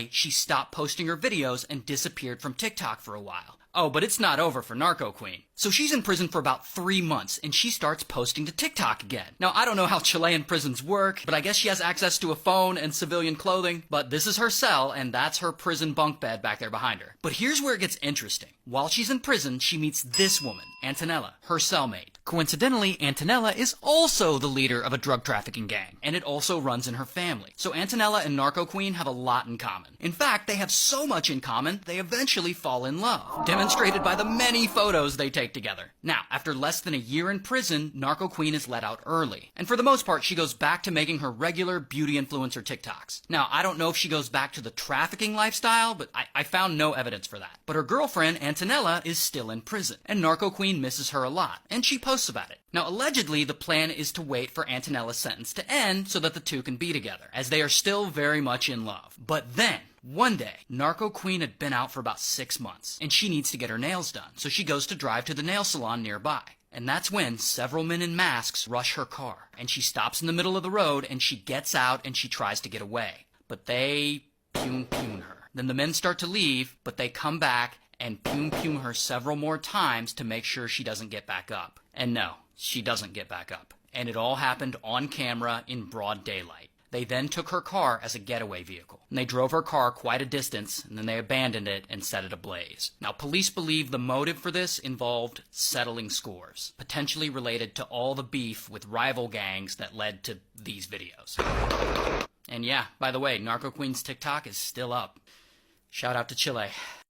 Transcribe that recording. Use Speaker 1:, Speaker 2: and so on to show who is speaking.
Speaker 1: she stopped posting her videos and disappeared from TikTok for a while. Oh, but it's not over for Narco Queen. So she's in prison for about 3 months, and she starts posting to TikTok again. Now, I don't know how Chilean prisons work, but I guess she has access to a phone and civilian clothing. But this is her cell, and that's her prison bunk bed back there behind her. But here's where it gets interesting. While she's in prison, she meets this woman, Antonella, her cellmate. Coincidentally, Antonella is also the leader of a drug trafficking gang, and it also runs in her family. So Antonella and Narco Queen have a lot in common. In fact, they have so much in common, they eventually fall in love, demonstrated by the many photos they take together. Now, after less than a year in prison, Narco Queen is let out early. And for the most part, she goes back to making her regular beauty influencer TikToks. Now, I don't know if she goes back to the trafficking lifestyle, but I found no evidence for that. But her girlfriend, Antonella, is still in prison, and Narco Queen misses her a lot, and she posts about it. Now, allegedly, the plan is to wait for Antonella's sentence to end so that the two can be together, as they are still very much in love. But then, one day, Narco Queen had been out for about 6 months, and she needs to get her nails done, so she goes to drive to the nail salon nearby. And that's when several men in masks rush her car, and she stops in the middle of the road, and she gets out, and she tries to get away. But they pune her. Then the men start to leave, but they come back and pune her several more times to make sure she doesn't get back up. And no, she doesn't get back up. And it all happened on camera in broad daylight. They then took her car as a getaway vehicle. And they drove her car quite a distance, and then they abandoned it and set it ablaze. Now, police believe the motive for this involved settling scores, potentially related to all the beef with rival gangs that led to these videos. And yeah, by the way, Narco Queen's TikTok is still up. Shout out to Chile.